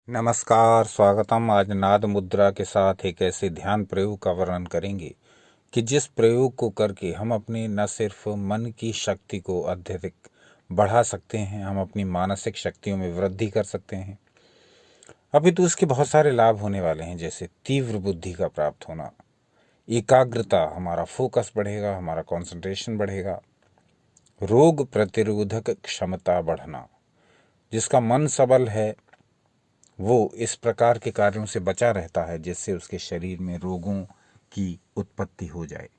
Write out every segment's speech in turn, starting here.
नमस्कार, स्वागतम। आज नाद मुद्रा के साथ एक ऐसे ध्यान प्रयोग का वर्णन करेंगे कि जिस प्रयोग को करके हम अपने न सिर्फ मन की शक्ति को अत्यधिक बढ़ा सकते हैं, हम अपनी मानसिक शक्तियों में वृद्धि कर सकते हैं। अभी तो इसके बहुत सारे लाभ होने वाले हैं, जैसे तीव्र बुद्धि का प्राप्त होना, एकाग्रता, हमारा फोकस बढ़ेगा, हमारा कंसंट्रेशन बढ़ेगा, रोग प्रतिरोधक क्षमता बढ़ना। जिसका मन सबल है वो इस प्रकार के कार्यों से बचा रहता है जिससे उसके शरीर में रोगों की उत्पत्ति हो जाए।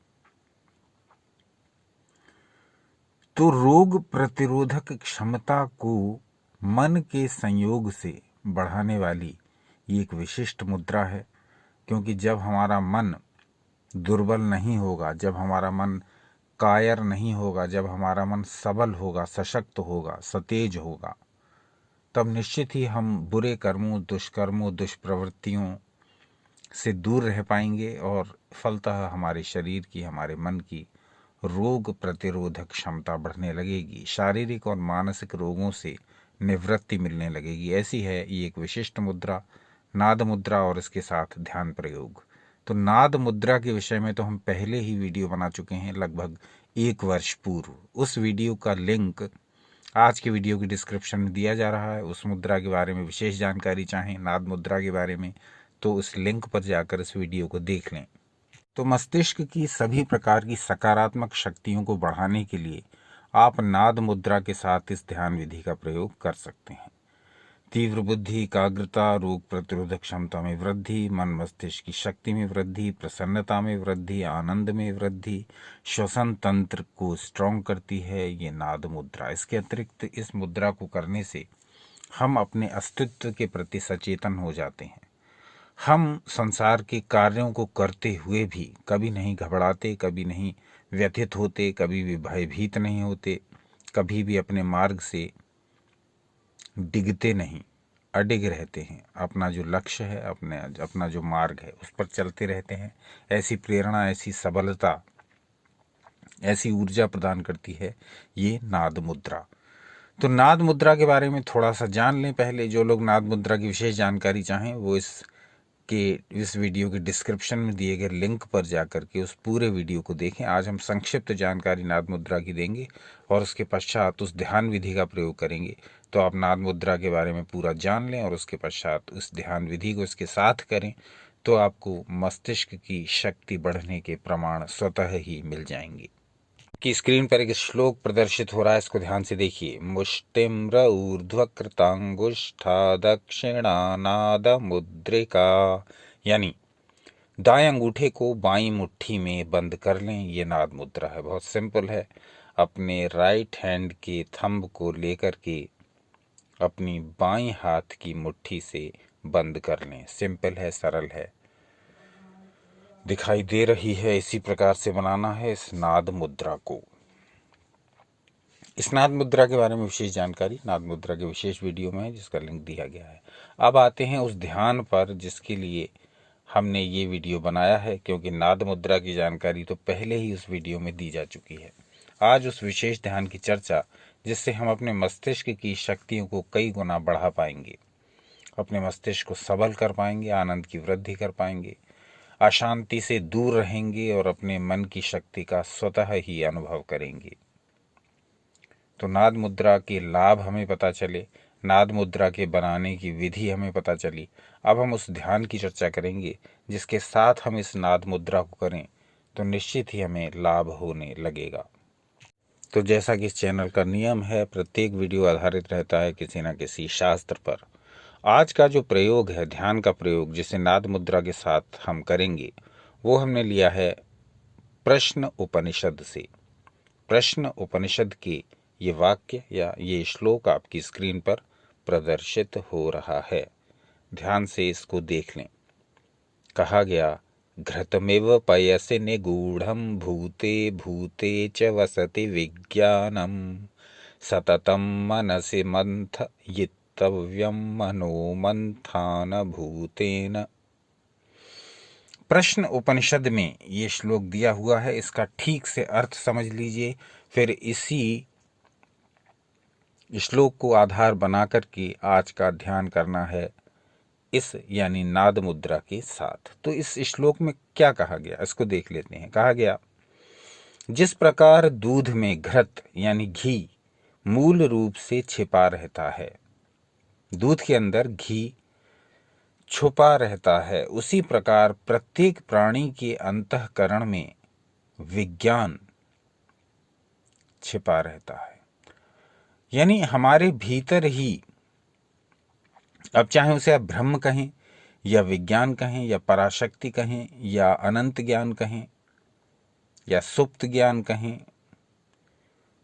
तो रोग प्रतिरोधक क्षमता को मन के संयोग से बढ़ाने वाली ये एक विशिष्ट मुद्रा है, क्योंकि जब हमारा मन दुर्बल नहीं होगा, जब हमारा मन कायर नहीं होगा, जब हमारा मन सबल होगा, सशक्त होगा, सतेज होगा, तब निश्चित ही हम बुरे कर्मों, दुष्कर्मों, दुष्प्रवृत्तियों से दूर रह पाएंगे और फलतः हमारे शरीर की, हमारे मन की रोग प्रतिरोधक क्षमता बढ़ने लगेगी, शारीरिक और मानसिक रोगों से निवृत्ति मिलने लगेगी। ऐसी है ये एक विशिष्ट मुद्रा, नाद मुद्रा, और इसके साथ ध्यान प्रयोग। तो नाद मुद्रा के विषय में तो हम पहले ही वीडियो बना चुके हैं, लगभग 1 वर्ष पूर्व। उस वीडियो का लिंक आज के वीडियो की डिस्क्रिप्शन में दिया जा रहा है। उस मुद्रा के बारे में विशेष जानकारी चाहें, नाद मुद्रा के बारे में, तो उस लिंक पर जाकर इस वीडियो को देख लें। तो मस्तिष्क की सभी प्रकार की सकारात्मक शक्तियों को बढ़ाने के लिए आप नाद मुद्रा के साथ इस ध्यान विधि का प्रयोग कर सकते हैं। तीव्र बुद्धि, एकाग्रता, रोग प्रतिरोधक क्षमता में वृद्धि, मन मस्तिष्क की शक्ति में वृद्धि, प्रसन्नता में वृद्धि, आनंद में वृद्धि, श्वसन तंत्र को स्ट्रॉन्ग करती है ये नाद मुद्रा। इसके अतिरिक्त इस मुद्रा को करने से हम अपने अस्तित्व के प्रति सचेतन हो जाते हैं। हम संसार के कार्यों को करते हुए भी कभी नहीं घबराते, कभी नहीं व्यथित होते, कभी भी भयभीत नहीं होते, कभी भी अपने मार्ग से डिगते नहीं, अडिग रहते हैं। अपना जो लक्ष्य है, अपना जो मार्ग है, उस पर चलते रहते हैं। ऐसी प्रेरणा, ऐसी सबलता, ऐसी ऊर्जा प्रदान करती है ये नाद मुद्रा। तो नाद मुद्रा के बारे में थोड़ा सा जान लें पहले। जो लोग नाद मुद्रा की विशेष जानकारी चाहें वो इस वीडियो के डिस्क्रिप्शन में दिए गए लिंक पर जाकर के उस पूरे वीडियो को देखें। आज हम संक्षिप्त जानकारी नाद मुद्रा की देंगे और उसके पश्चात उस ध्यान विधि का प्रयोग करेंगे। तो आप नाद मुद्रा के बारे में पूरा जान लें और उसके पश्चात उस ध्यान विधि को इसके साथ करें, तो आपको मस्तिष्क की शक्ति बढ़ने के प्रमाण स्वतः ही मिल जाएंगे। की स्क्रीन पर एक श्लोक प्रदर्शित हो रहा है, इसको ध्यान से देखिए। मुष्टिम्र ऊर्ध्वकृतांगुष्ठा दक्षिणा नाद मुद्रिका, यानी दाएं अंगूठे को बाईं मुट्ठी में बंद कर लें। ये नाद मुद्रा है, बहुत सिंपल है। अपने राइट हैंड के थंब को लेकर के अपनी बाईं हाथ की मुट्ठी से बंद कर लें। सिंपल है, सरल है, दिखाई दे रही है। इसी प्रकार से बनाना है इस नाद मुद्रा को। इस नाद मुद्रा के बारे में विशेष जानकारी नाद मुद्रा के विशेष वीडियो में है, जिसका लिंक दिया गया है। अब आते हैं उस ध्यान पर जिसके लिए हमने ये वीडियो बनाया है, क्योंकि नाद मुद्रा की जानकारी तो पहले ही उस वीडियो में दी जा चुकी है। आज उस विशेष ध्यान की चर्चा, जिससे हम अपने मस्तिष्क की शक्तियों को कई गुना बढ़ा पाएंगे, अपने मस्तिष्क को सबल कर पाएंगे, आनंद की वृद्धि कर पाएंगे, अशांति से दूर रहेंगे और अपने मन की शक्ति का स्वतः ही अनुभव करेंगे। तो नाद मुद्रा के लाभ हमें पता चले, नाद मुद्रा के बनाने की विधि हमें पता चली। अब हम उस ध्यान की चर्चा करेंगे जिसके साथ हम इस नाद मुद्रा को करें तो निश्चित ही हमें लाभ होने लगेगा। तो जैसा कि इस चैनल का नियम है, प्रत्येक वीडियो आधारित रहता है किसी न किसी शास्त्र पर। आज का जो प्रयोग है, ध्यान का प्रयोग, जिसे नाद मुद्रा के साथ हम करेंगे, वो हमने लिया है प्रश्न उपनिषद से। प्रश्न उपनिषद के ये वाक्य या ये श्लोक आपकी स्क्रीन पर प्रदर्शित हो रहा है, ध्यान से इसको देख लें। कहा गया, घृतमेव पयसि निगूढ़ं भूते भूते च वसति विज्ञानम सततं मनसि मंथयितव्यं मनोमंथान भूतेन। प्रश्न उपनिषद में ये श्लोक दिया हुआ है, इसका ठीक से अर्थ समझ लीजिए, फिर इसी श्लोक को आधार बनाकर के आज का ध्यान करना है। इस यानी नाद मुद्रा के साथ। तो इस श्लोक में क्या कहा गया, इसको देख लेते हैं। कहा गया, जिस प्रकार दूध में घृत यानी घी मूल रूप से छिपा रहता है, दूध के अंदर घी छुपा रहता है, उसी प्रकार प्रत्येक प्राणी के अंतःकरण में विज्ञान छिपा रहता है। यानी हमारे भीतर ही, अब चाहे उसे आप ब्रह्म कहें या विज्ञान कहें या पराशक्ति कहें या अनंत ज्ञान कहें या सुप्त ज्ञान कहें,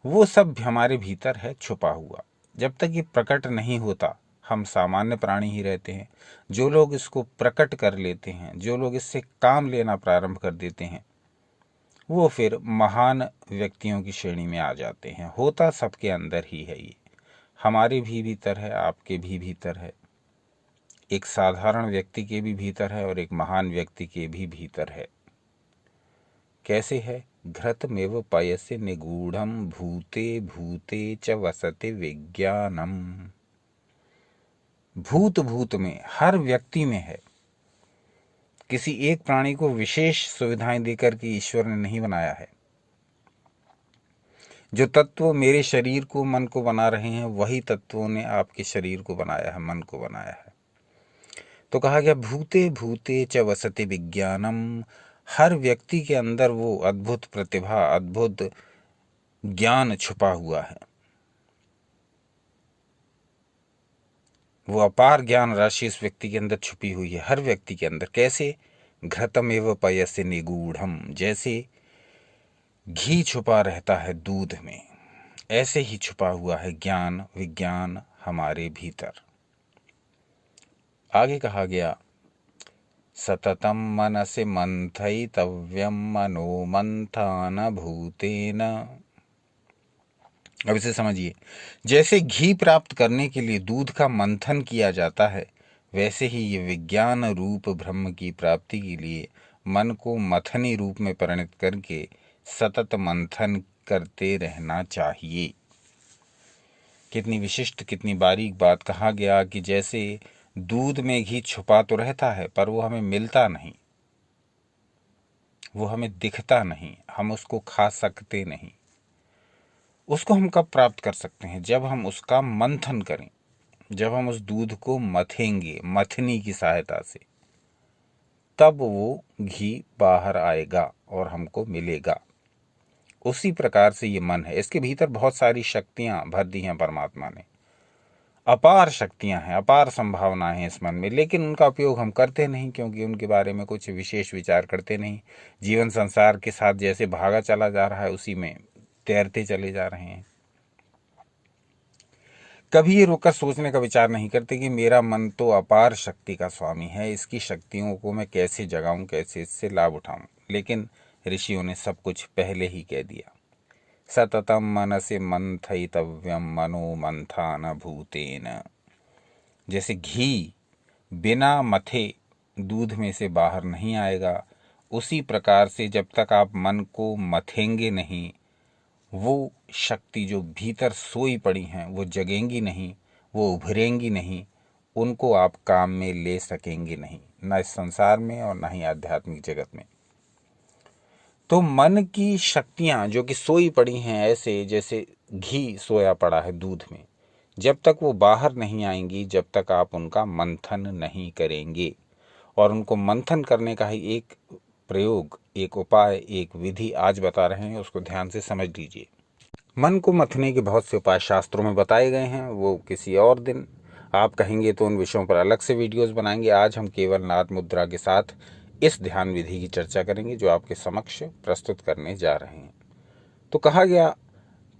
वो सब हमारे भीतर है छुपा हुआ। जब तक ये प्रकट नहीं होता हम सामान्य प्राणी ही रहते हैं। जो लोग इसको प्रकट कर लेते हैं, जो लोग इससे काम लेना प्रारंभ कर देते हैं, वो फिर महान व्यक्तियों की श्रेणी में आ जाते हैं। होता सबके अंदर ही है, ये हमारे भी भीतर है, आपके भी भीतर है, एक साधारण व्यक्ति के भी भीतर है और एक महान व्यक्ति के भी भीतर है। कैसे है? घृतमेव पयसि निगूढ़म भूते भूते च वसते विज्ञानम। भूत भूत में, हर व्यक्ति में है। किसी एक प्राणी को विशेष सुविधाएं देकर के ईश्वर ने नहीं बनाया है। जो तत्व मेरे शरीर को, मन को बना रहे हैं, वही तत्वों ने आपके शरीर को बनाया है, मन को बनाया है। तो कहा गया भूते भूते च वसते विज्ञानम। हर व्यक्ति के अंदर वो अद्भुत प्रतिभा, अद्भुत ज्ञान छुपा हुआ है। वो अपार ज्ञान राशि इस व्यक्ति के अंदर छुपी हुई है, हर व्यक्ति के अंदर। कैसे? घृतमेव पयसि निगूढ़म, जैसे घी छुपा रहता है दूध में, ऐसे ही छुपा हुआ है ज्ञान, विज्ञान हमारे भीतर। आगे कहा गया, सततम मनसि मंथयितव्यम मनो मंथान भूतेन। अब इसे समझिए, जैसे घी प्राप्त करने के लिए दूध का मंथन किया जाता है, वैसे ही ये विज्ञान रूप ब्रह्म की प्राप्ति के लिए मन को मथनी रूप में परिणत करके सतत मंथन करते रहना चाहिए। कितनी विशिष्ट, कितनी बारीक बात। कहा गया कि जैसे दूध में घी छुपा तो रहता है, पर वो हमें मिलता नहीं, वो हमें दिखता नहीं, हम उसको खा सकते नहीं। उसको हम कब प्राप्त कर सकते हैं? जब हम उसका मंथन करें, जब हम उस दूध को मथेंगे मथनी की सहायता से, तब वो घी बाहर आएगा और हमको मिलेगा। उसी प्रकार से ये मन है, इसके भीतर बहुत सारी शक्तियां भर दी हैं परमात्मा ने। अपार शक्तियां हैं, अपार संभावनाएं हैं इस मन में, लेकिन उनका उपयोग हम करते नहीं, क्योंकि उनके बारे में कुछ विशेष विचार करते नहीं। जीवन संसार के साथ जैसे भागा चला जा रहा है, उसी में तैरते चले जा रहे हैं। कभी ये रुककर सोचने का विचार नहीं करते कि मेरा मन तो अपार शक्ति का स्वामी है, इसकी शक्तियों को मैं कैसे जगाऊं, कैसे इससे लाभ उठाऊं। लेकिन ऋषियों ने सब कुछ पहले ही कह दिया। सततम मनसि मंथयितव्यम मनो मंथान भूतेन। जैसे घी बिना मथे दूध में से बाहर नहीं आएगा, उसी प्रकार से जब तक आप मन को मथेंगे नहीं, वो शक्ति जो भीतर सोई पड़ी हैं वो जगेंगी नहीं, वो उभरेंगी नहीं, उनको आप काम में ले सकेंगे नहीं, न इस संसार में और न ही आध्यात्मिक जगत में। तो मन की शक्तियां जो कि सोई पड़ी हैं, ऐसे जैसे घी सोया पड़ा है दूध में, जब तक वो बाहर नहीं आएंगी, जब तक आप उनका मंथन नहीं करेंगे। और उनको मंथन करने का ही एक प्रयोग, एक उपाय, एक विधि आज बता रहे हैं, उसको ध्यान से समझ लीजिए। मन को मथने के बहुत से उपाय शास्त्रों में बताए गए हैं, वो किसी और दिन आप कहेंगे तो उन विषयों पर अलग से वीडियोस बनाएंगे। आज हम केवल नाद मुद्रा के साथ इस ध्यान विधि की चर्चा करेंगे जो आपके समक्ष प्रस्तुत करने जा रहे हैं। तो कहा गया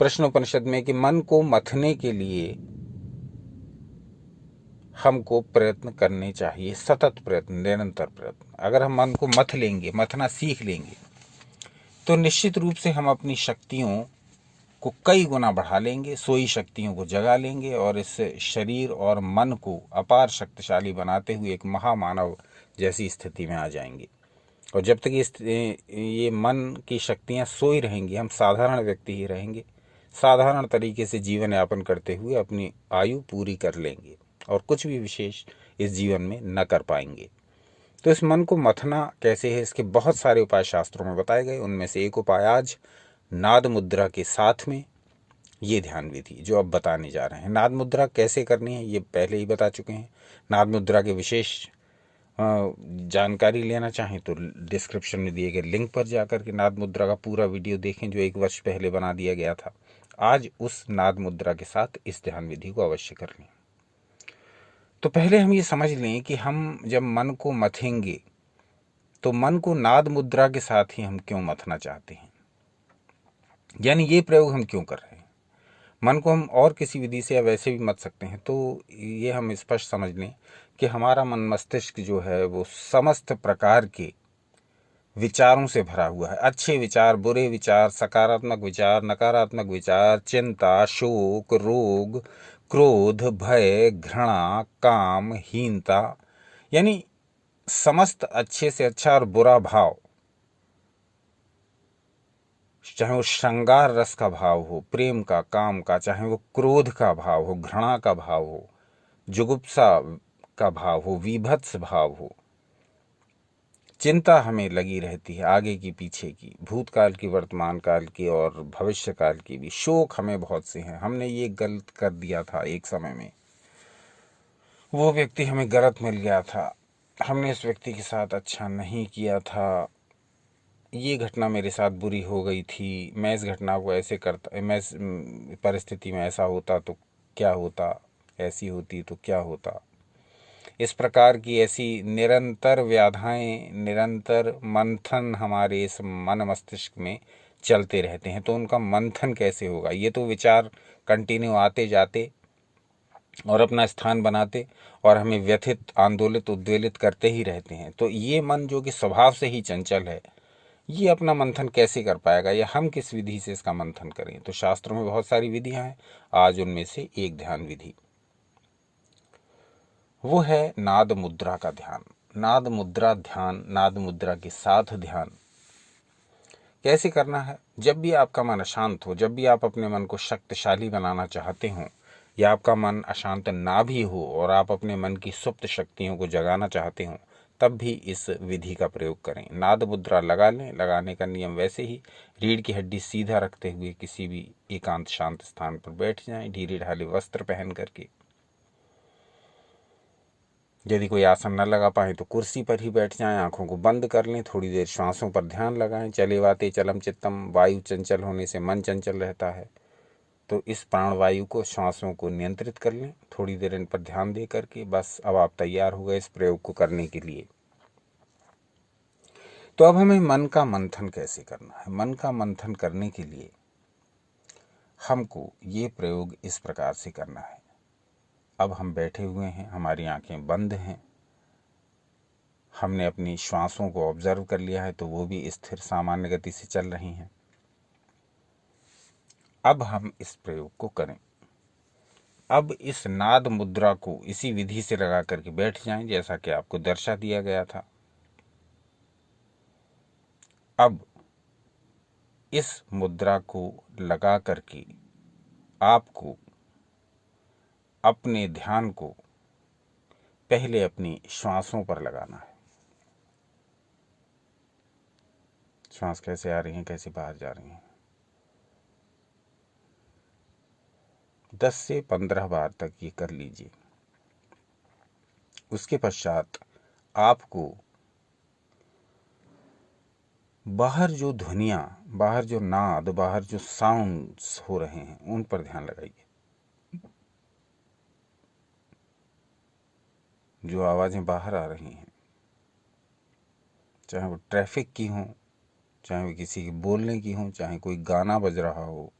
प्रश्नोपनिषद में कि मन को मथने के लिए हमको प्रयत्न करने चाहिए, सतत प्रयत्न, निरंतर प्रयत्न। अगर हम मन को मथ लेंगे, मथना सीख लेंगे, तो निश्चित रूप से हम अपनी शक्तियों को कई गुना बढ़ा लेंगे, सोई शक्तियों को जगा लेंगे और इस शरीर और मन को अपार शक्तिशाली बनाते हुए एक महामानव जैसी स्थिति में आ जाएंगे। और जब तक ये मन की शक्तियां सोई रहेंगी, हम साधारण व्यक्ति ही रहेंगे, साधारण तरीके से जीवन यापन करते हुए अपनी आयु पूरी कर लेंगे और कुछ भी विशेष इस जीवन में न कर पाएंगे। तो इस मन को मथना कैसे है, इसके बहुत सारे उपाय शास्त्रों में बताए गए। उनमें से एक उपाय आज नाद मुद्रा के साथ में ये ध्यान विधि जो अब बताने जा रहे हैं। नाद मुद्रा कैसे करनी है ये पहले ही बता चुके हैं। नाद मुद्रा के विशेष जानकारी लेना चाहें तो डिस्क्रिप्शन में दिए गए लिंक पर जाकर के नाद मुद्रा का पूरा वीडियो देखें जो 1 वर्ष पहले बना दिया गया था। आज उस नाद मुद्रा के साथ इस ध्यान विधि को अवश्य कर लें। तो पहले हम ये समझ लें कि हम जब मन को मथेंगे तो मन को नाद मुद्रा के साथ ही हम क्यों मथना चाहते हैं, यानी ये प्रयोग हम क्यों कर रहे हैं। मन को हम और किसी विधि से या वैसे भी मत सकते हैं। तो ये हम स्पष्ट समझ लें कि हमारा मन मस्तिष्क जो है वो समस्त प्रकार के विचारों से भरा हुआ है। अच्छे विचार, बुरे विचार, सकारात्मक विचार, नकारात्मक विचार, चिंता, शोक, रोग, क्रोध, भय, घृणा, काम, हीनता, यानी समस्त अच्छे से अच्छा और बुरा भाव, चाहे वो श्रृंगार रस का भाव हो, प्रेम का, काम का, चाहे वो क्रोध का भाव हो, घृणा का भाव हो, जुगुप्सा का भाव हो, वीभत्स भाव हो, चिंता हमें लगी रहती है आगे की पीछे की, भूतकाल की, वर्तमान काल की और भविष्य काल की भी। शोक हमें बहुत से हैं, हमने ये गलत कर दिया था एक समय में, वो व्यक्ति हमें गलत मिल गया था, हमने इस व्यक्ति के साथ अच्छा नहीं किया था, ये घटना मेरे साथ बुरी हो गई थी, मैं इस घटना को ऐसे करता, मैं इस परिस्थिति में ऐसा होता तो क्या होता, ऐसी होती तो क्या होता। इस प्रकार की ऐसी निरंतर व्याधाएं, निरंतर मंथन हमारे इस मन मस्तिष्क में चलते रहते हैं। तो उनका मंथन कैसे होगा, ये तो विचार कंटिन्यू आते जाते और अपना स्थान बनाते और हमें व्यथित, आंदोलित, उद्वेलित करते ही रहते हैं। तो ये मन जो कि स्वभाव से ही चंचल है, ये अपना मंथन कैसे कर पाएगा, या हम किस विधि से इसका मंथन करें। तो शास्त्रों में बहुत सारी विधियां हैं, आज उनमें से एक ध्यान विधि वो है नाद मुद्रा का ध्यान। नाद मुद्रा ध्यान, नाद मुद्रा के साथ ध्यान कैसे करना है। जब भी आपका मन अशांत हो, जब भी आप अपने मन को शक्तिशाली बनाना चाहते हो, या आपका मन अशांत ना भी हो और आप अपने मन की सुप्त शक्तियों को जगाना चाहते हो, तब भी इस विधि का प्रयोग करें। नाद मुद्रा लगा लें। लगाने का नियम वैसे ही, रीढ़ की हड्डी सीधा रखते हुए किसी भी एकांत शांत स्थान पर बैठ जाएं, ढीले ढाले वस्त्र पहन करके। यदि कोई आसन न लगा पाए तो कुर्सी पर ही बैठ जाएं, आंखों को बंद कर लें, थोड़ी देर श्वासों पर ध्यान लगाएं। चले वाते चलम चित्तम, वायु चंचल होने से मन चंचल रहता है, तो इस प्राणवायु को, श्वासों को नियंत्रित कर लें। थोड़ी देर इन पर ध्यान दे करके बस अब आप तैयार हो गए इस प्रयोग को करने के लिए। तो अब हमें मन का मंथन कैसे करना है। मन का मंथन करने के लिए हमको ये प्रयोग इस प्रकार से करना है। अब हम बैठे हुए हैं, हमारी आंखें बंद हैं, हमने अपनी श्वासों को ऑब्जर्व कर लिया है, तो वो भी स्थिर सामान्य गति से चल रही हैं। अब हम इस प्रयोग को करें। अब इस नाद मुद्रा को इसी विधि से लगा करके बैठ जाएं जैसा कि आपको दर्शा दिया गया था। अब इस मुद्रा को लगा करके आपको अपने ध्यान को पहले अपनी श्वासों पर लगाना है। श्वास कैसे आ रही है, कैसे बाहर जा रही है, 10 से 15 बार तक ये कर लीजिए। उसके पश्चात आपको बाहर जो ध्वनियां, बाहर जो नाद, बाहर जो साउंड्स हो रहे हैं उन पर ध्यान लगाइए। जो आवाजें बाहर आ रही हैं, चाहे वो ट्रैफिक की हों, चाहे वो किसी के बोलने की हों, चाहे कोई गाना बज रहा हो,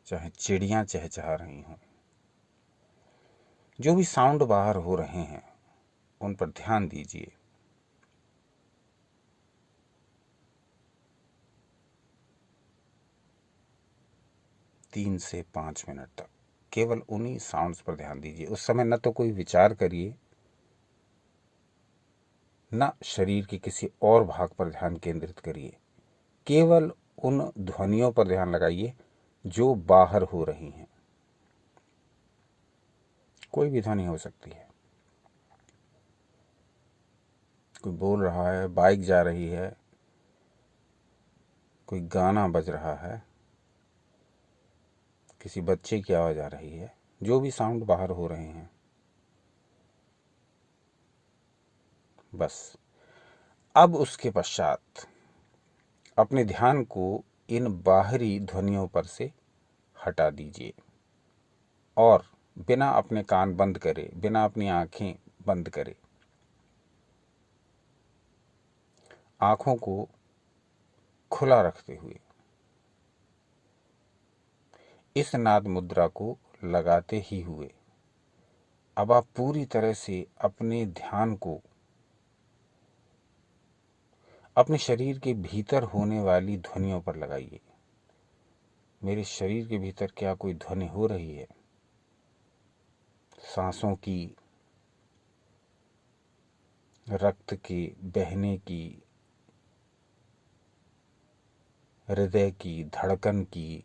चाहे चिड़ियां चहचहा रही हों, जो भी साउंड बाहर हो रहे हैं उन पर ध्यान दीजिए। तीन से 5 मिनट तक केवल उन्हीं साउंड्स पर ध्यान दीजिए। उस समय न तो कोई विचार करिए, न शरीर के किसी और भाग पर ध्यान केंद्रित करिए। केवल उन ध्वनियों पर ध्यान लगाइए जो बाहर हो रही हैं। कोई भी ध्वनि हो सकती है। कोई बोल रहा है, बाइक जा रही है, कोई गाना बज रहा है, किसी बच्चे की आवाज़ आ रही है, जो भी साउंड बाहर हो रहे हैं, बस अब उसके पश्चात अपने ध्यान को इन बाहरी ध्वनियों पर से हटा दीजिए और बिना अपने कान बंद करे, बिना अपनी आंखें बंद करे, आंखों को खुला रखते हुए इस नाद मुद्रा को लगाते ही हुए अब आप पूरी तरह से अपने ध्यान को अपने शरीर के भीतर होने वाली ध्वनियों पर लगाइए। मेरे शरीर के भीतर क्या कोई ध्वनि हो रही है? सांसों की, रक्त के बहने की, हृदय की धड़कन की,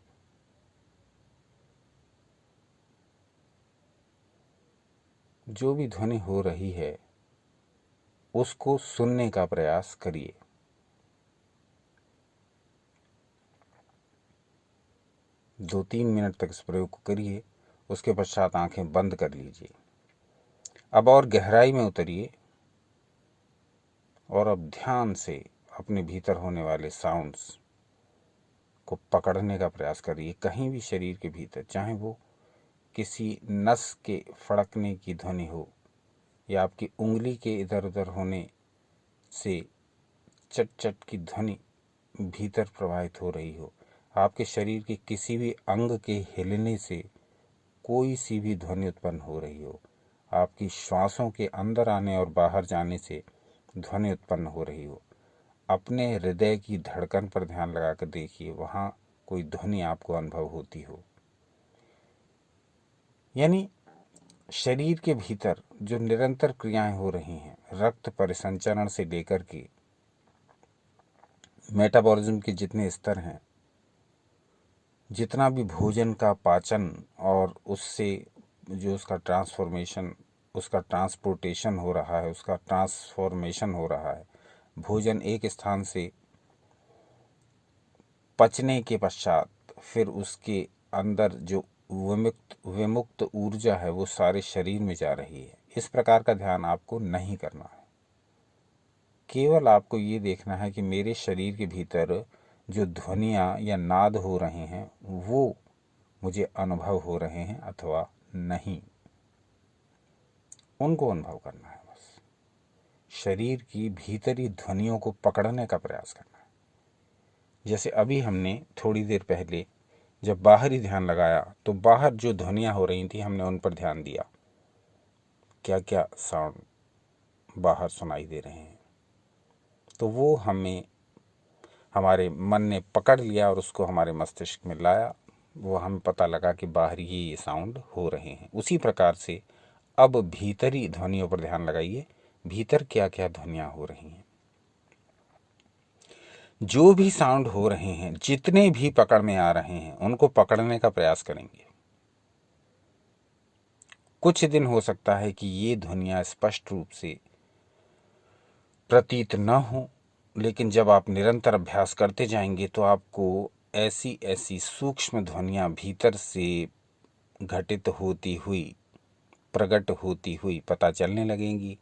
जो भी ध्वनि हो रही है उसको सुनने का प्रयास करिए। दो 3 मिनट तक इस प्रयोग को करिए, उसके पश्चात आंखें बंद कर लीजिए। अब और गहराई में उतरिए और अब ध्यान से अपने भीतर होने वाले साउंड्स को पकड़ने का प्रयास करिए। कहीं भी शरीर के भीतर, चाहे वो किसी नस के फड़कने की ध्वनि हो या आपकी उंगली के इधर उधर होने से चट चट की ध्वनि भीतर प्रवाहित हो रही हो, आपके शरीर के किसी भी अंग के हिलने से कोई सी भी ध्वनि उत्पन्न हो रही हो, आपकी श्वासों के अंदर आने और बाहर जाने से ध्वनि उत्पन्न हो रही हो, अपने हृदय की धड़कन पर ध्यान लगाकर देखिए, वहाँ कोई ध्वनि आपको अनुभव होती हो। यानी शरीर के भीतर जो निरंतर क्रियाएं हो रही हैं, रक्त परिसंचरण से लेकर के मेटाबॉलिज्म के जितने स्तर हैं, जितना भी भोजन का पाचन और उससे जो उसका ट्रांसफॉर्मेशन, उसका ट्रांसपोर्टेशन हो रहा है, उसका ट्रांसफॉर्मेशन हो रहा है, भोजन एक स्थान से पचने के पश्चात फिर उसके अंदर जो विमुक्त ऊर्जा है वो सारे शरीर में जा रही है। इस प्रकार का ध्यान आपको नहीं करना है। केवल आपको ये देखना है कि मेरे शरीर के भीतर जो ध्वनियाँ या नाद हो रहे हैं वो मुझे अनुभव हो रहे हैं अथवा नहीं, उनको अनुभव करना है। बस शरीर की भीतरी ध्वनियों को पकड़ने का प्रयास करना है। जैसे अभी हमने थोड़ी देर पहले जब बाहरी ध्यान लगाया तो बाहर जो ध्वनियाँ हो रही थी हमने उन पर ध्यान दिया, क्या क्या साउंड बाहर सुनाई दे रहे हैं, तो वो हमें हमारे मन ने पकड़ लिया और उसको हमारे मस्तिष्क में लाया। वो हमें पता लगा कि बाहर ये साउंड हो रहे हैं। उसी प्रकार से अब भीतरी ध्वनियों पर ध्यान लगाइए, भीतर क्या क्या ध्वनियाँ हो रही हैं। जो भी साउंड हो रहे हैं, जितने भी पकड़ में आ रहे हैं, उनको पकड़ने का प्रयास करेंगे। कुछ दिन हो सकता है कि ये ध्वनियाँ स्पष्ट रूप से प्रतीत न हो, लेकिन जब आप निरंतर अभ्यास करते जाएंगे तो आपको ऐसी ऐसी सूक्ष्म ध्वनियाँ भीतर से घटित होती हुई, प्रकट होती हुई पता चलने लगेंगी,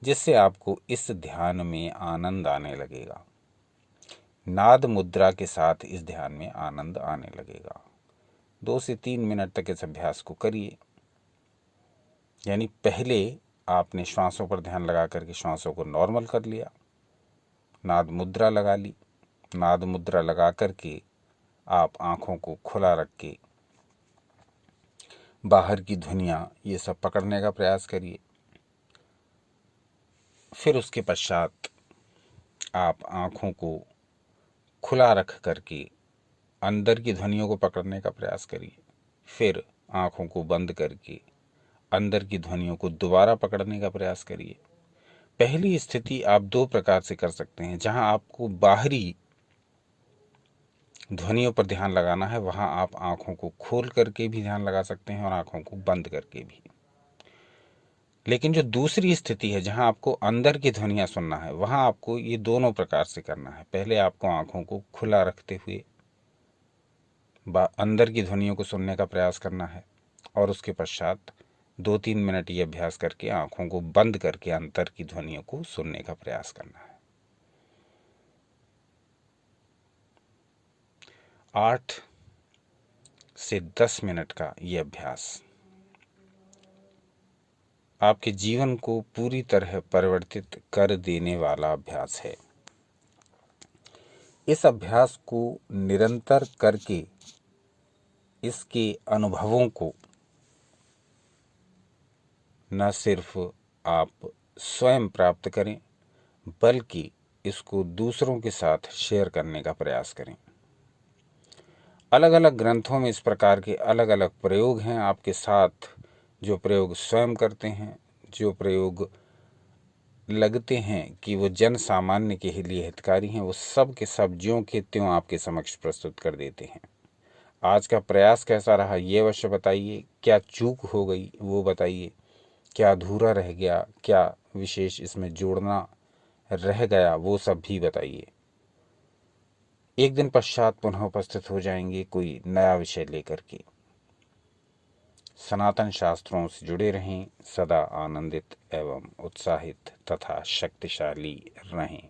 जिससे आपको इस ध्यान में आनंद आने लगेगा। नाद मुद्रा के साथ इस ध्यान में आनंद आने लगेगा। 2 से 3 मिनट तक इस अभ्यास को करिए। यानी पहले आपने श्वासों पर ध्यान लगा करके श्वासों को नॉर्मल कर लिया, नाद मुद्रा लगा ली, नाद मुद्रा लगा करके आप आँखों को खुला रख के बाहर की ध्वनियाँ ये सब पकड़ने का प्रयास करिए। फिर उसके पश्चात आप आँखों को खुला रख करके अंदर की ध्वनियों को पकड़ने का प्रयास करिए। फिर आँखों को बंद करके अंदर की ध्वनियों को दोबारा पकड़ने का प्रयास करिए। पहली स्थिति आप 2 प्रकार से कर सकते हैं। जहां आपको बाहरी ध्वनियों पर ध्यान लगाना है वहां आप आँखों को खोल करके भी ध्यान लगा सकते हैं और आँखों को बंद करके भी। लेकिन जो दूसरी स्थिति है जहां आपको अंदर की ध्वनियां सुनना है, वहां आपको ये दोनों प्रकार से करना है। पहले आपको आंखों को खुला रखते हुए अंदर की ध्वनियों को सुनने का प्रयास करना है, और उसके पश्चात 2-3 मिनट ये अभ्यास करके आंखों को बंद करके अंतर की ध्वनियों को सुनने का प्रयास करना है। 8 से 10 मिनट का ये अभ्यास आपके जीवन को पूरी तरह परिवर्तित कर देने वाला अभ्यास है। इस अभ्यास को निरंतर करके इसके अनुभवों को न सिर्फ आप स्वयं प्राप्त करें, बल्कि इसको दूसरों के साथ शेयर करने का प्रयास करें। अलग अलग ग्रंथों में इस प्रकार के अलग अलग प्रयोग हैं। आपके साथ जो प्रयोग स्वयं करते हैं, जो प्रयोग लगते हैं कि वो जन सामान्य के लिए हितकारी हैं, वो सब के सब ज्यों के त्यों आपके समक्ष प्रस्तुत कर देते हैं। आज का प्रयास कैसा रहा ये अवश्य बताइए। क्या चूक हो गई वो बताइए। क्या अधूरा रह गया, क्या विशेष इसमें जोड़ना रह गया, वो सब भी बताइए। एक दिन पश्चात पुनः उपस्थित हो जाएंगे कोई नया विषय लेकर के। सनातन शास्त्रों से जुड़े रहें, सदा आनंदित एवं उत्साहित तथा शक्तिशाली रहें।